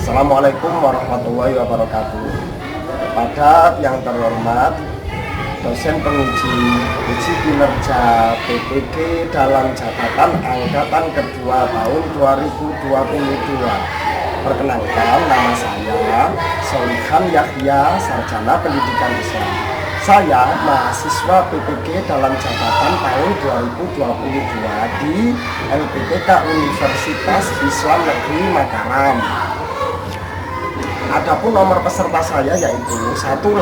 Assalamualaikum warahmatullahi wabarakatuh. Kepada yang terhormat dosen penguji uji kinerja PPG dalam jabatan angkatan kedua tahun 2022. Perkenalkan, nama saya Solihan Yahya, sarjana pendidikan Islam. Saya mahasiswa PPG dalam jabatan tahun 2022 di LPTK Universitas Islam Negeri Mataram. Adapun nomor peserta saya yaitu 188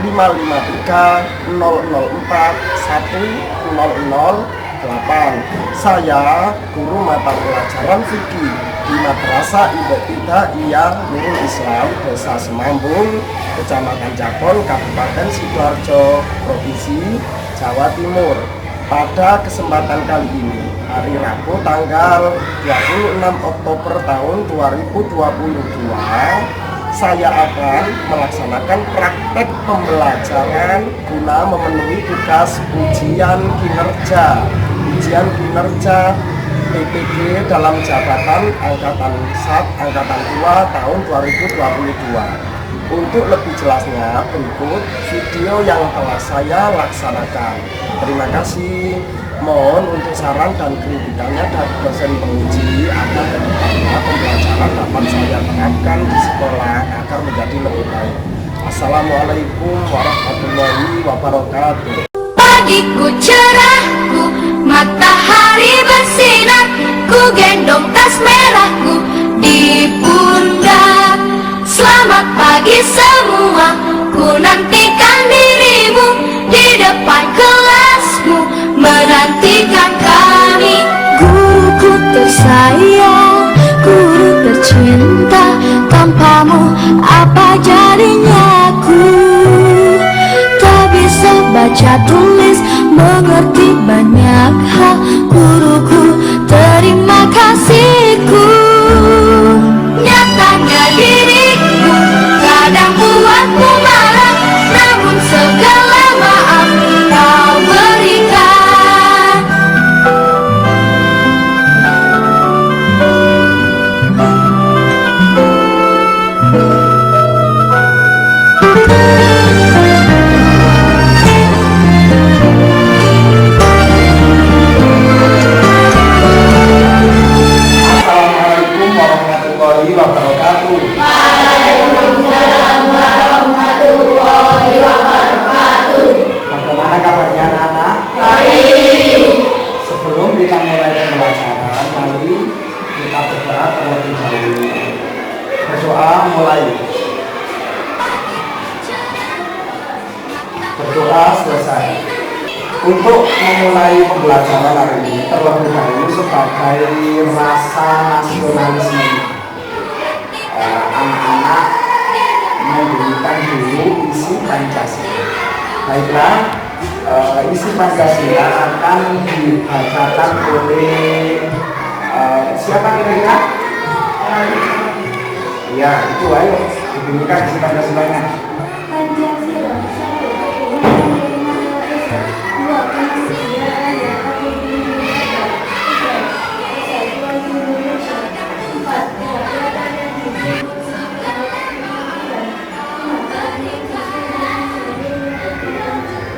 553 004 1008. Saya guru mata pelajaran fikih di Madrasah Ibtidaiyah Nurul Islam, Desa Semambung, Kecamatan Jabon, Kabupaten Sidoarjo, Provinsi Jawa Timur. Pada kesempatan kali ini, hari Rabu tanggal 26 Oktober tahun 2022, saya akan melaksanakan praktek pembelajaran guna memenuhi tugas ujian kinerja PPG dalam jabatan angkatan 2 tahun 2022. Untuk lebih jelasnya, berikut video yang telah saya laksanakan. Terima kasih. Mohon untuk saran dan kritikannya dari dosen penguji agar kedepannya pembelajaran dapat saya terapkan di sekolah agar menjadi lebih baik. Assalamualaikum warahmatullahi wabarakatuh. Pagiku cerahku, matahari bersinar, ku gendong tas merahku di pundak. Selamat pagi semua, ku nantikan dirimu di depan kelasmu, menantikan kami. Guruku tersayang, guru tercinta, tanpamu apa jadinya aku? Tak bisa baca tulis, mengerti banyak hal. Guruku, terima kasihku. Nyatanya diriku kadang buatku marah, namun segala maaf kau berikan. Assalamualaikum warahmatullahi wabarakatuh. Waalaikumsalam warahmatullahi wabarakatuh. Bagaimana kabarnya anak-anak? Baik. Sebelum kita mulai pembelajaran, mari kita berdoa terlebih dahulu. Berdoa mulai. Berdoa selesai. Untuk memulai pembelajaran hari ini, terlebih dahulu sebagai rasa nasionalisme, anak-anak memberikan dulu isi Pancasila. Baiklah, isi Pancasila akan dibacakan oleh siapa kira-kira? Ya, itu ayo dibunyikan isi Pancasilanya. Pancasila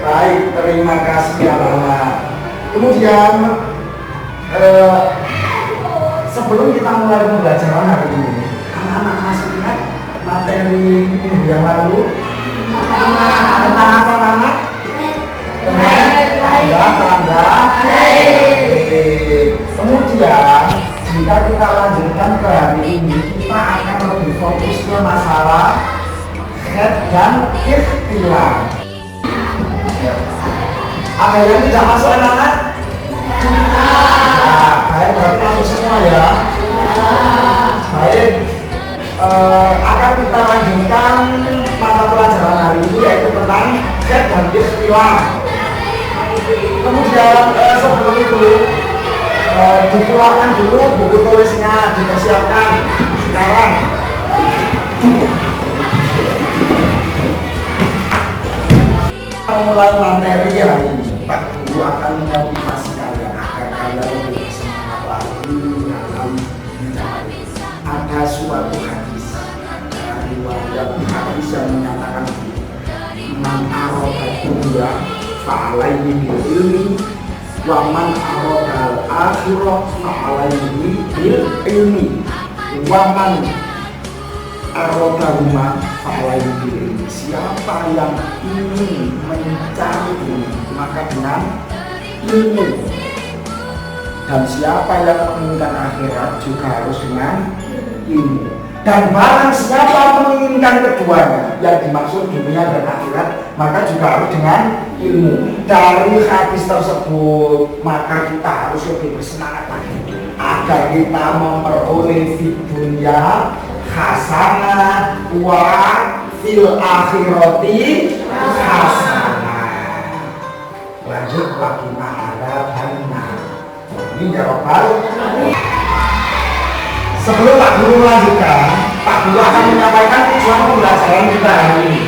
Baik, terima kasih anak-anak. Kemudian sebelum kita mulai pembelajaran hari ini, anak-anak masih ingat materi minggu yang lalu tentang apa anak? Tanda. Kemudian jika kita lanjutkan ke hari ini, kita akan lebih fokus ke masalah head dan ikhtiar. Ada yang tidak masuk anak-anak? Nah, baik, berarti masuk semua ya. Baik, akan kita lanjutkan mata pelajaran hari ini yaitu tentang head dan ikhtiar. Kemudian sebelum itu dikeluarkan dulu buku tulisnya, dipersiapkan sekarang. Mulai materi hari ini, Pak Guru akan memotivasi kalian agar kalian lebih semangat lagi dalam mencapai ada suatu hal ada hadis yang menyatakan man aroda dunya fa'alaihi bil ilmi wa man aroda akhirah fa'alaihi bil ilmi wa man aroda rumah fa'alaihi bil ilmi. Siapa yang ingin mencari ilmu maka dengan ilmu, dan siapa yang menginginkan akhirat juga harus dengan ilmu. Dan barang siapa menginginkan keduanya, yang dimaksud dunia dan akhirat, maka juga harus dengan ilmu. Dari hadis tersebut maka kita harus lebih bersemangat lagi agar kita memperoleh di dunia hasanah wa fil akhirati hasanah. Lanjut lagi ada benar. Ini jawaban. Sebelum Pak Guru melanjutkan, Pak Guru akan menyampaikan tujuan pembelajaran kita hari ini.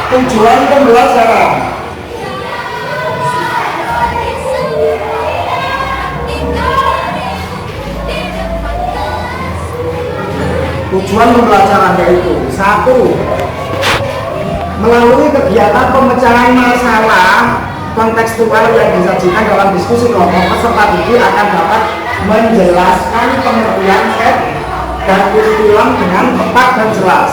Tujuan pembelajaran yaitu 1. Melalui kegiatan pemecahan masalah kontekstual yang disajikan dalam diskusi kelompok, peserta didik akan dapat menjelaskan pengertian head dan istilah dengan tepat dan jelas.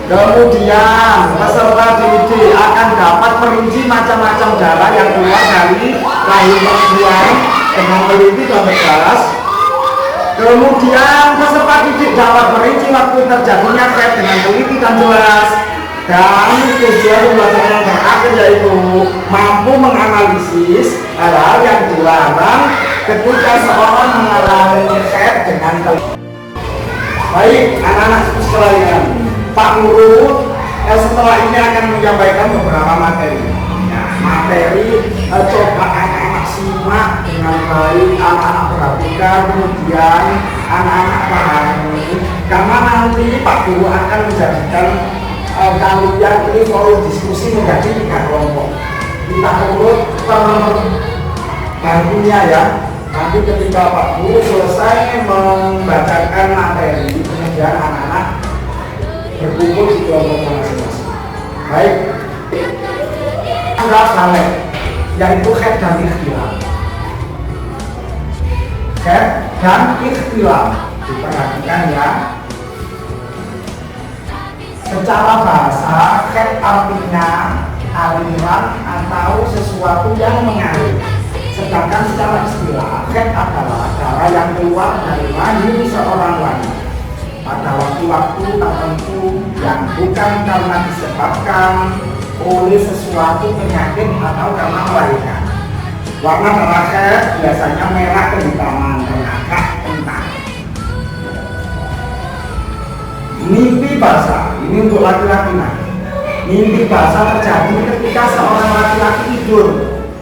Kemudian peserta didik akan dapat merinci macam-macam darah yang keluar dari rahim perempuan dengan teliti dan tegas. Kemudian peserta didik dapat merinci waktu terjadinya head dengan teliti dan jelas. Dan tujuan pembelajaran yang terakhir yaitu mampu menganalisis hal-hal yang dilarang ketika seorang mengalami head dengan teliti. Baik, anak-anak sekalian, Pak Guru setelah ini akan menyampaikan beberapa materi. Materi coba anak-anak simak dengan baik, anak-anak perhatikan, kemudian anak-anak pahami, karena nanti Pak Guru akan menjadikan kalian ini forum diskusi menjadi 3 kelompok. Kita urut per bantunya ya. Nanti ketika Pak Guru selesai membacakan materi, kemudian anak-anak berkumpul di kelompok masing-masing. Baik, sudah sampai, yaitu head dan ikhtilaf. Head dan ikhtilaf, diperhatikan ya. Secara bahasa, head artinya aliran atau sesuatu yang mengalir. Sedangkan secara istilah, head adalah darah yang keluar dari rahim seorang wanita pada waktu-waktu tertentu yang bukan karena disebabkan oleh sesuatu penyakit atau karena melahirkan. Warna darah head biasanya merah kehitaman dan agak kental. Mimpi basah, ini untuk laki-laki. Mimpi basah terjadi ketika seorang laki-laki tidur,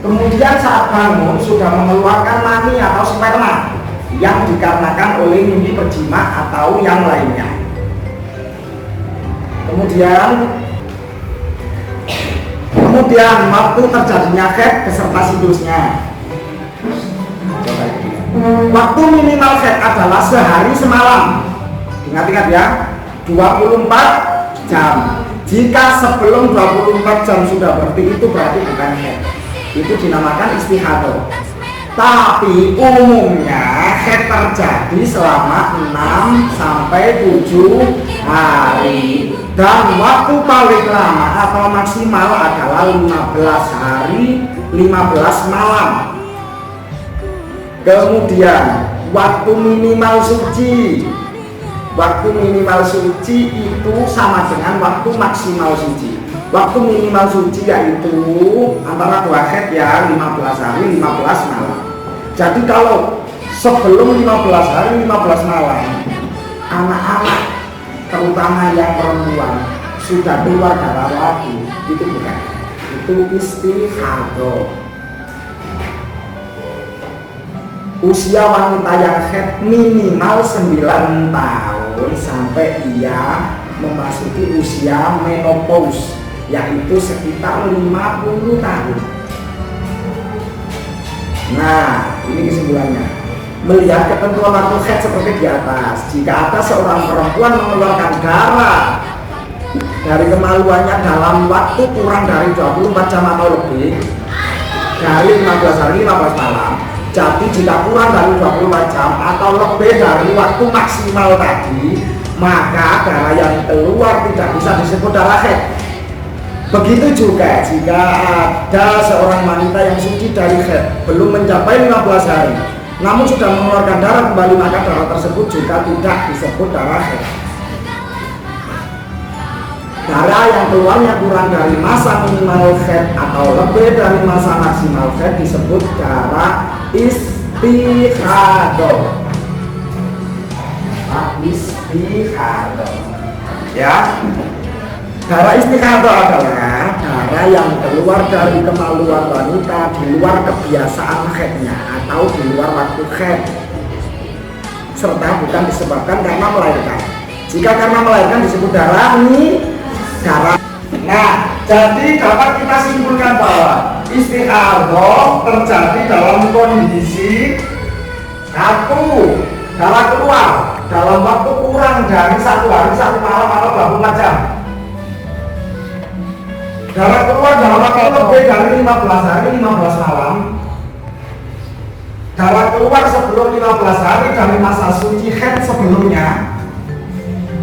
kemudian saat bangun sudah mengeluarkan mani atau sperma yang dikarenakan oleh mimpi berjima atau yang lainnya. Kemudian waktu terjadinya head beserta siklusnya. Waktu minimal head adalah sehari semalam. Ingat-ingat ya, 24 jam. Jika sebelum 24 jam sudah berarti itu berarti bukan head. Itu dinamakan istihadah. Tapi umumnya head terjadi selama 6 sampai 7 hari. Dan waktu paling lama atau maksimal adalah 15 hari 15 malam. Kemudian waktu minimal suci. Waktu minimal suci itu sama dengan waktu maksimal suci. Waktu minimal suci yaitu antara 2 head ya, 15 hari 15 malam. Jadi kalau sebelum 15 hari 15 malam, anak-anak terutama yang perempuan sudah keluar darah lagi, itu bukan, itu istihadah. Usia wanita yang head minimal 9 tahun sampai ia memasuki usia menopause, yaitu sekitar 50 tahun. Nah, ini kesimpulannya. melihat ketentuan waktu haid seperti di atas. Jika ada seorang perempuan mengeluarkan darah dari kemaluannya dalam waktu kurang dari 24 jam atau lebih dari 15 hari 15 malam, jadi jika kurang dari 24 jam atau lebih dari waktu maksimal tadi, maka darah yang keluar tidak bisa disebut darah haid. Begitu juga jika ada seorang wanita yang suci dari haid belum mencapai 15 hari namun sudah mengeluarkan darah kembali, maka darah tersebut juga tidak disebut darah haid. Darah yang keluarnya kurang dari masa minimal haid atau lebih dari masa maksimal haid disebut darah istihadah. Istihadah. Ya. Darah istihadah adalah darah yang keluar dari kemaluan wanita di luar kebiasaan haidnya atau di luar waktu haid, serta bukan disebabkan karena melahirkan. Jika karena melahirkan disebut darah ini darah. Nah, jadi dapat kita simpulkan bahwa istihadah terjadi dalam kondisi satu, darah keluar dalam waktu kurang dari 1 hari 1 malam atau 24 jam. Darah keluar dalam waktu lebih dari 15 hari 15 malam. Darah keluar sebelum 15 hari dari masa suci haid sebelumnya.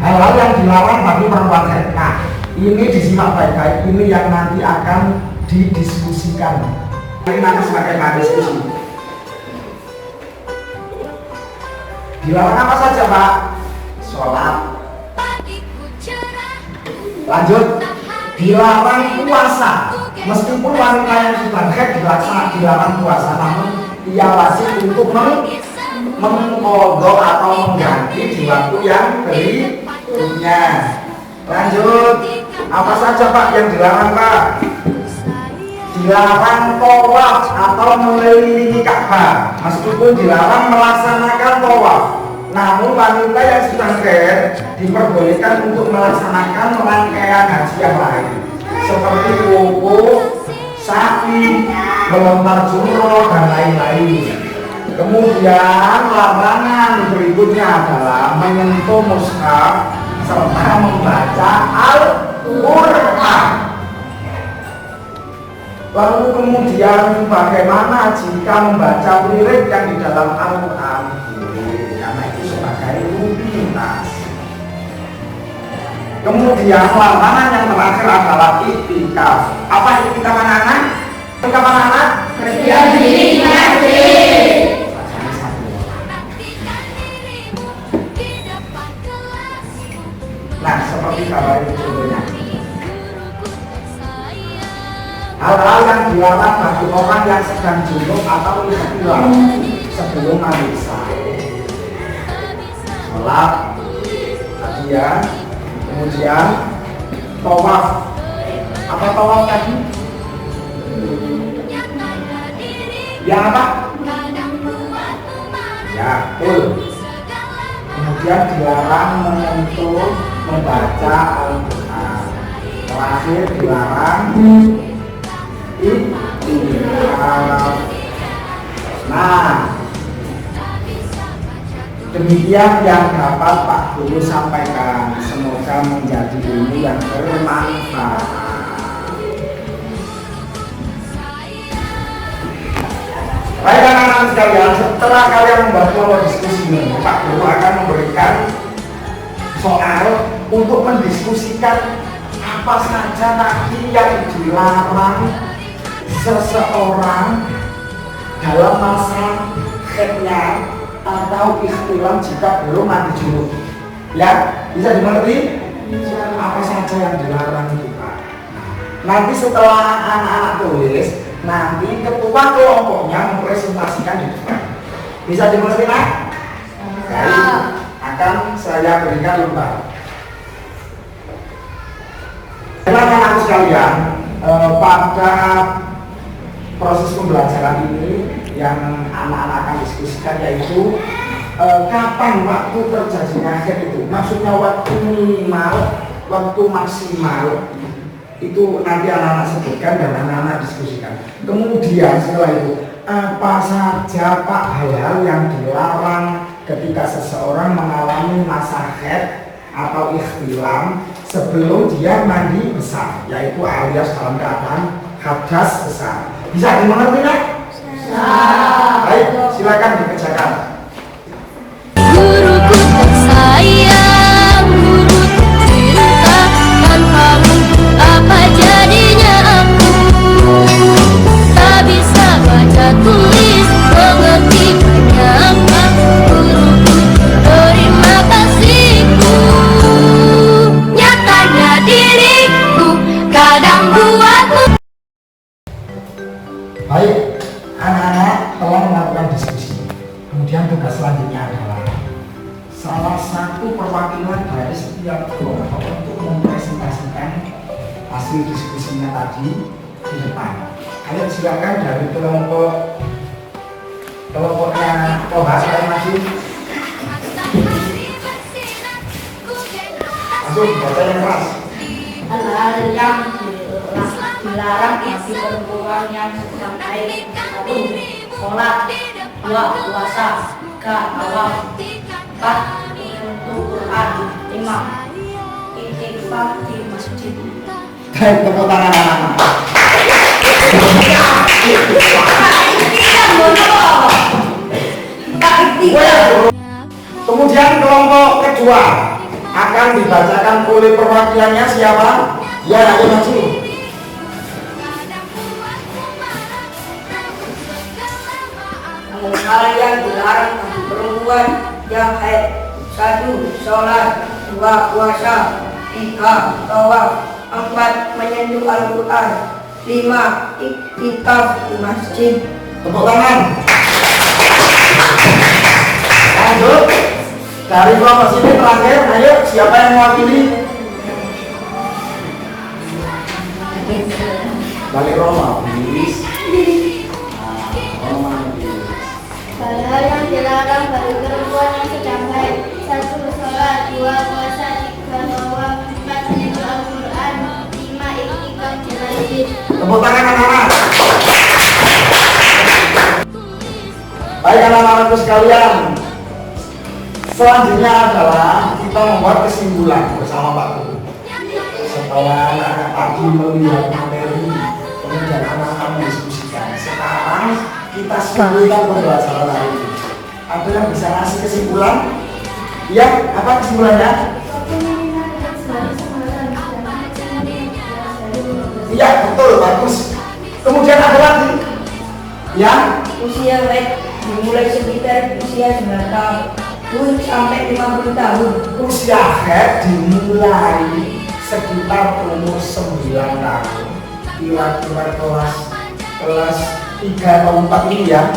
Hal-hal yang dilarang bagi perempuan haid. Nah, ini disimak baik-baik. Ini yang nanti akan didiskusikan. Ini nanti sebagai bahan diskusi. Dilarang apa saja, Pak? Sholat. Lanjut. Dilarang puasa, meskipun wanita yang sudah haid dilarang puasa, namun ia wajib untuk mengqadha atau mengganti di waktu yang berikutnya. Lanjut, apa saja Pak yang dilarang Pak? Dilarang tawaf atau mengelilingi Ka'bah, meskipun dilarang melaksanakan tawaf. Namun wanita yang sudah haid diperbolehkan untuk melaksanakan rangkaian haji yang lain seperti wukuf, sa'i, melempar jumroh dan lain-lain. Kemudian larangan berikutnya adalah menyentuh mushaf serta membaca Al-Qur'an. Lalu kemudian bagaimana jika membaca lirik yang di dalam Al-Qur'an? Karena itu sebagai rutinitas. Kemudian larangan yang terakhir adalah iktikaf. Apa iktikaf anak-anak? Iktikaf anak-anak? Kerja di masjid. Nah, seperti gambar ini contohnya. Hal-hal yang dilarang bagi orang yang sedang junub atau ikhtilaf sebelum Isya. Sholat tadi ya, kemudian tawaf. Apa tawaf tadi? Yang apa? Ya, betul. Kemudian dilarang menyentuh, membaca Al-Quran. Terakhir dilarang iktikaf. Nah, demikian yang dapat Pak Guru sampaikan. Semoga menjadi ilmu yang bermanfaat. Baik anak-anak sekalian, setelah kalian membuat kelompok diskusi ini, Pak Guru akan memberikan soal untuk mendiskusikan apa saja lagi yang dilarang seseorang dalam masa haidnya atau ikhtilam jika belum mandi junub. Ya, bisa dimengerti? Apa saja yang dilarang itu Pak? Nanti setelah anak-anak tulis, nanti ketua kelompoknya mempresentasikan di depan. Bisa dimengerti Pak? Baik, akan saya berikan lembar. Anak-anak sekalian, pada proses pembelajaran ini yang anak-anak akan diskusikan yaitu kapan waktu terjadinya haid itu. Maksudnya waktu minimal, waktu maksimal itu nanti anak-anak sebutkan dan anak-anak diskusikan. Kemudian setelah itu apa saja Pak hal-hal yang dilarang ketika seseorang mengalami masa haid atau ikhtilam sebelum dia mandi besar, yaitu alias dalam keadaan hadas besar. Bisa dimengerti nggak? Baik, silakan dikerjakan. Guruku tersayang, guruku cinta, tanpamu apa jadinya aku? Tak bisa baca tulis, mengerti banyak hal. Guruku terima kasihku, nyatanya diriku kadang buatku. Baik, anak-anak tolong melakukan diskusi. Kemudian tugas selanjutnya adalah salah satu perwakilan dari setiap kelompok untuk mempresentasikan hasil diskusinya tadi di depan. Kalian silakan dari kelompoknya Kohar, kalian maju. Masuk, baca yang keras. Hal-hal yang dilarang bagi perempuan yang sedang haid: 1. Sholat, 2. Puasa, 3. Tawaf, 4. Menyentuh Quran, 5. Iktikaf di masjid. Baik, tepuk tangan anak-anak. Kemudian kelompok kedua akan dibacakan oleh perwakilannya siapa? Ya, ayo maju. Hal yang dilarang bagi perempuan yang haid: 1. Sholat, 2. Puasa, 3. Tawaf, 4. Menyentuh Al-Quran, 5. Iktikaf di masjid. Tepuk tangan. Lanjut dari kelompok sini terakhir, ayo siapa yang mewakili? Balik Roma, please. Roma, please. Hal-hal yang dilarang bagi perempuan yang sedang haid: 1. Sholat, 2. Puasa, 3. Tawaf, 4. Menyentuh Al-Quran, 5. Iktikaf di masjid. Tepuk tangan anak-anak. Baik anak-anakku sekalian, selanjutnya adalah kita membuat kesimpulan bersama Pak Guru. Setelah anak-anak tadi melihat materi, kemudian anak-anak mendiskusikan, sekarang kita simpulkan pembelajaran hari ini. Ada yang bisa ngasih kesimpulan? Iya, apa kesimpulannya? Iya, betul, bagus. Kemudian ada lagi? Ya? Usia haid dimulai sekitar usia 9 tahun sampai 50 tahun. Usia haid dimulai sekitar umur 9 tahun, kira-kira kelas 3 atau 4 ini ya,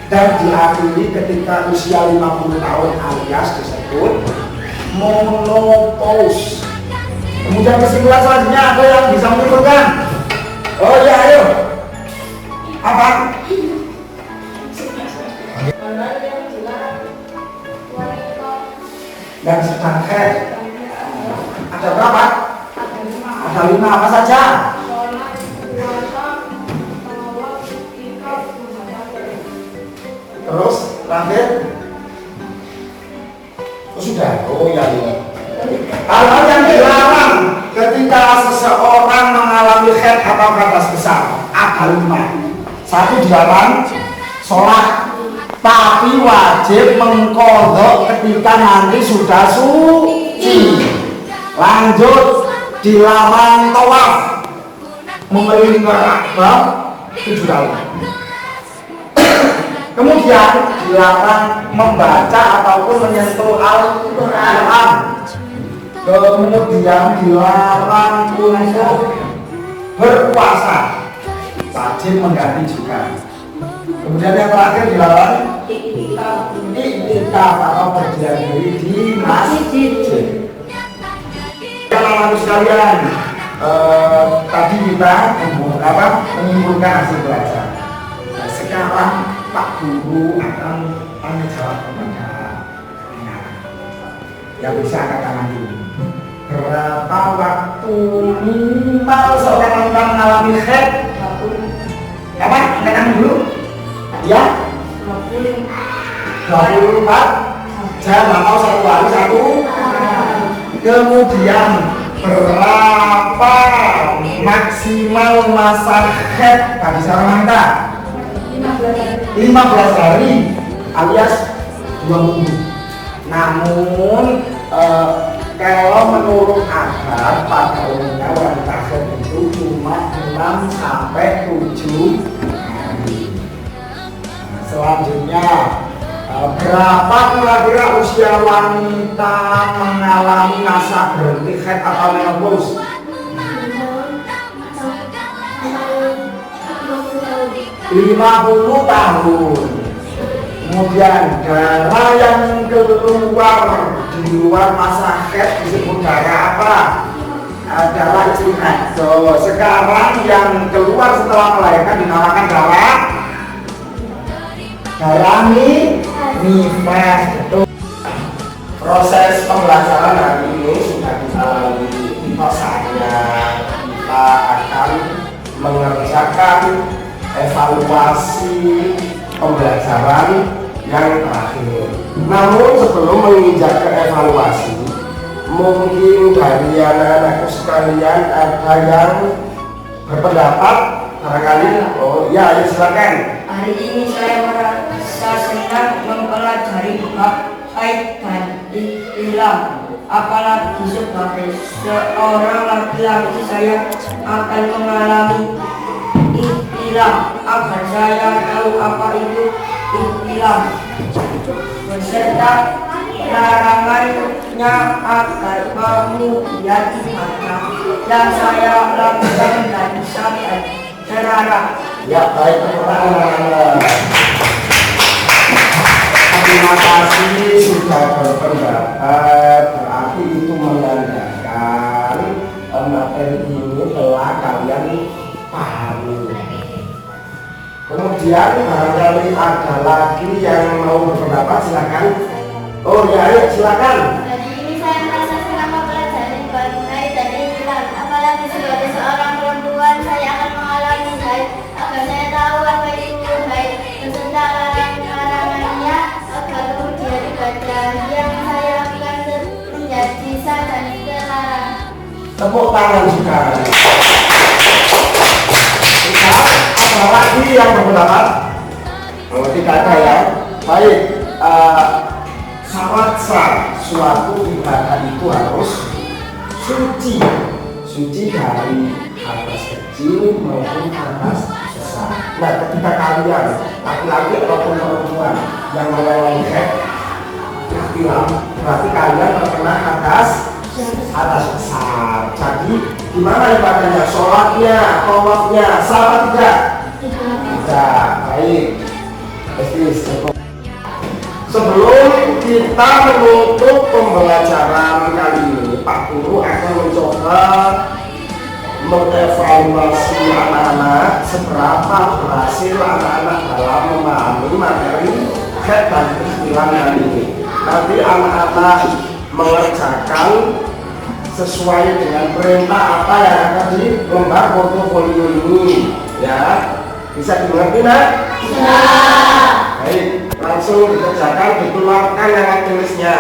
dan diakhiri ketika usia 50 tahun alias disebut menopause. Kemudian kesimpulan selanjutnya ada yang bisa menyimpulkan? Oh ya, ayo. Apa? Hal-hal yang dilarang wanita Yang sedang haid ada berapa? Ada 5, apa saja? sholat, puasa, tawaf, iktikaf di masjid. Terus terakhir? Oh sudah, oh ya. Hal-hal yang dilarang ketika seseorang mengalami haid atau hadas besar ada 5. 1, dilarang sholat, tapi wajib mengqadha ketika nanti sudah suci. Lanjut, dilarang tawaf, mengelilingi Ka'bah 7 kali. Kemudian dilarang membaca ataupun menyentuh Al-Quran. Kemudian dilarang untuk berpuasa, wajib mengganti juga. Kemudian yang terakhir dilarang iktikaf atau berdiam diri di masjid. Anak-anak sekalian, tadi kita menyimpulkan hasil belajar. Nah, sekarang Pak Guru akan tanya jawab kepada anak. Yang bisa angkat tangan dulu. Berapa waktu minimal seorang wanita mengalami haid? Apa? Angkat tangan dulu. 24 jam atau 1 hari 1. Kemudian berapa maksimal masa haid bagi seorang wanita? 15 hari alias 2 minggu. Namun kalau menurut adat pada umumnya wanita haid itu cuma 6 sampai 7 hari. Selanjutnya, berapa kira-kira usia wanita mengalami masa berhenti haid atau menopause? 50 tahun. Kemudian darah yang keluar di luar masa haid disebut darah apa? Darah istihad. So, sekarang yang keluar setelah melahirkan dinamakan darah nifas. Betul. Proses pembelajaran hari ini sudah kita lalui. Saatnya kita akan mengerjakan evaluasi pembelajaran yang terakhir. Namun sebelum menginjak ke evaluasi, mungkin dari anak-anakku sekalian ada yang berpendapat barangkali. Oh ya, silakan. Hari ini saya merasa senang mempelajari bab haid dan ihtilam. Apalagi sebagai seorang laki-laki saya akan mengalami ihtilam. Agar saya tahu apa itu ihtilam beserta larangannya agar kemudian ibadah yang saya lakukan dan bisa terarah. Ya, baik, terima kasih sudah berpendapat. Berarti itu menandakan materi ini telah kalian pahami. Kemudian barangkali ada lagi yang mau berpendapat, silakan. Oh ya, ayo silakan. Hari ini saya merasa senang mempelajari bab haid dan ihtilam. Apalagi sebagai seorang perempuan saya akan mengalami haid. Agar saya tahu apa itu haid beserta larangannya, agar kemudian ibadah yang saya lakukan menjadi sah dan terlarang. Tepuk tangan juga. Ada lagi yang berpendapat? Oh, tidak ada ya. Baik. Syarat sah suatu ibadah itu harus suci dari hadas kecil maupun hadas besar. Nah, ketika kalian laki-laki ataupun perempuan yang mengalami haid ihtilam, berarti kalian terkena hadas besar. Jadi gimana ibadahnya? Sholatnya, tawafnya, sah atau tidak? Tidak. Baik. Sebelum kita menutup pembelajaran kali ini, Pak Guru akan mencoba mengevaluasi anak-anak seberapa berhasil anak-anak dalam memahami materi haid dan ihtilam kali ini. Nanti anak-anak mengerjakan sesuai dengan perintah apa yang ada di lembar portofolio ini, ya. Bisa dimengerti, nak? Bisa. Baik, langsung dikerjakan, dikeluarkan yang tulisnya.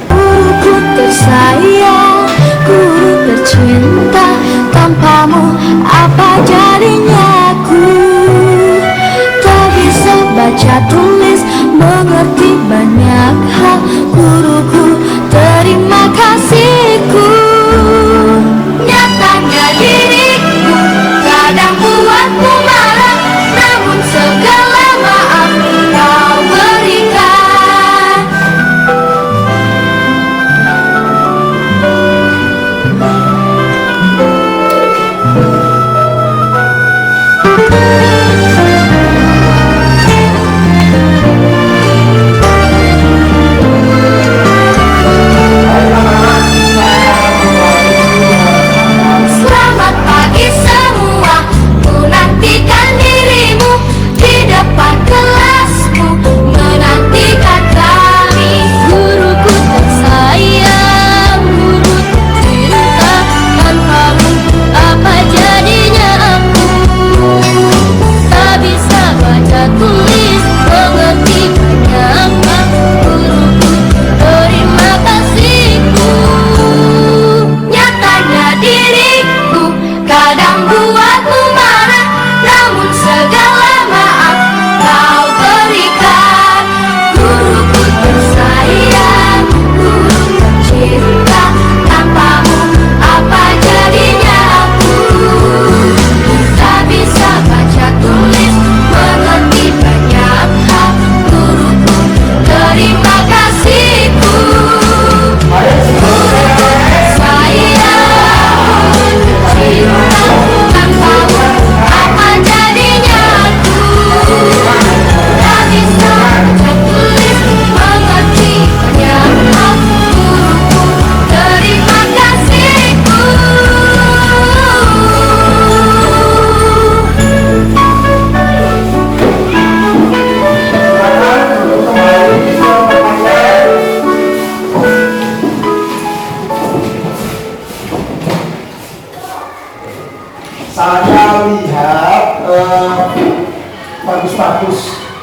Guruku tersayang, guru tercinta, tanpamu apa jadinya aku? Tak bisa baca tulis, mengerti banyak hal. Guruku, terima kasihku. Nyatanya diriku kadang buatmu marah, namun segala maaf kau berikan.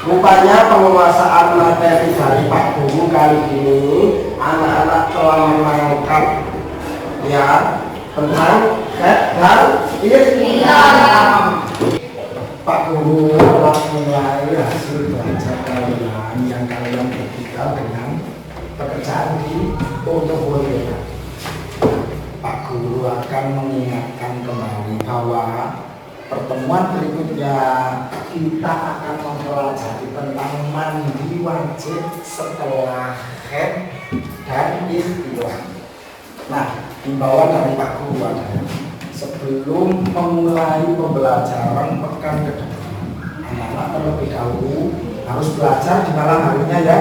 Rupanya penguasaan materi dari Pak Guru kali ini anak-anak telah menangkap ya tentang dan Islam. Pak Guru telah mulai hasil belajar kalian yang kalian buktikan dengan pekerjaan di portofolio. Pak Guru akan mengingatkan kembali bahwa pertemuan berikutnya kita akan mempelajari tentang mandi wajib setelah haid dan ikhtilam. Nah, himbauan dari Pak Guru adalah sebelum memulai pembelajaran pekan ke depan, anak-anak terlebih dahulu harus belajar di malam harinya ya,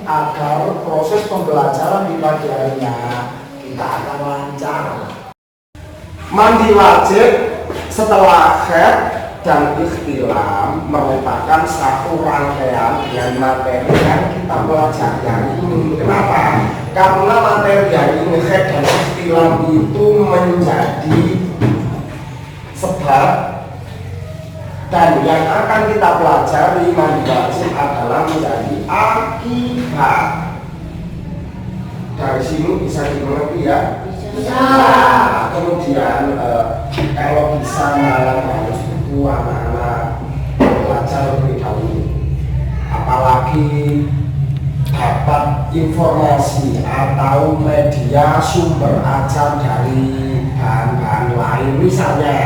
agar proses pembelajaran di pagi harinya kita akan lancar. Mandi wajib setelah haid dan ikhtilam merupakan satu rangkaian dari materi yang kita pelajari hari ini. Kenapa? Karena materi hari ini haid dan ikhtilam itu menjadi sebab, dan yang akan kita pelajari mandi wajib adalah menjadi akibat. Dari sini bisa dimengerti ya? Bisa. Kemudian kalau bisa malam harus itu anak-anak belajar lebih dahulu, apalagi dapat informasi atau media sumber ajar dari bahan-bahan lain. Misalnya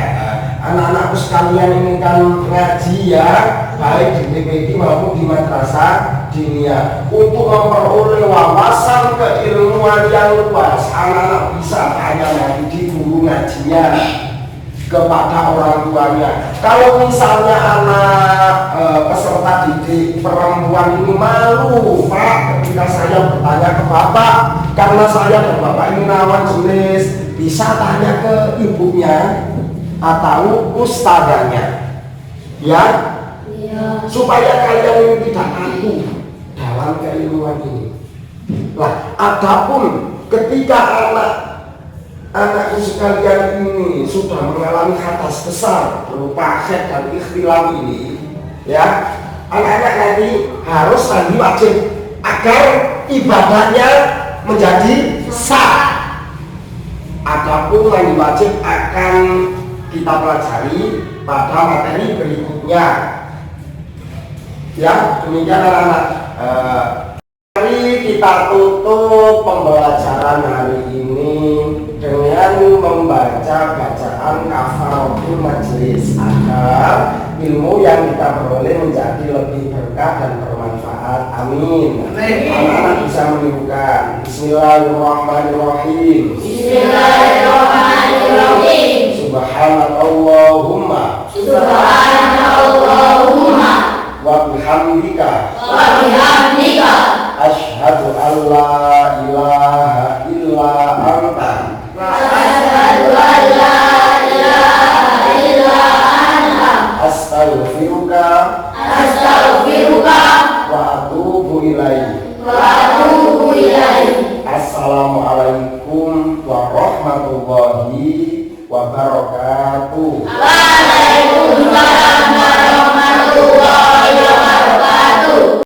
anak-anakku sekalian ini kan ngaji ya, baik di PPD maupun di madrasah dinia, untuk memperoleh wawasan keilmuan yang luas. Anak-anak bisa tanya lagi di guru ngajinya kepada orang tuanya. Kalau misalnya anak peserta didik perempuan ini malu, Pak, ketika saya bertanya ke bapak, karena saya dan bapak ini lawan jenis, bisa tanya ke ibunya atau ustadzanya ya, supaya kalian ini tidak kaku dalam keilmuan ini. Lah, adapun ketika anakku sekalian ini sudah mengalami hadas besar berupa haid dan ikhtilam ini ya, anak-anak nanti harus mandi wajib agar ibadahnya menjadi sah. Adapun mandi wajib akan kita pelajari pada materi berikutnya ya. Demikian anak-anak, mari kita tutup pembelajaran hari ini dengan membaca bacaan kafaratul majelis agar ilmu yang kita peroleh menjadi lebih berkah dan bermanfaat. Amin. Anak-anak bisa menirukan. Bismillahirrahmanirrahim. Bismillahirrahmanirrahim. Subhanallahumma wa bihamdika asyhadu an la ilaha illa anta Asyhadu an la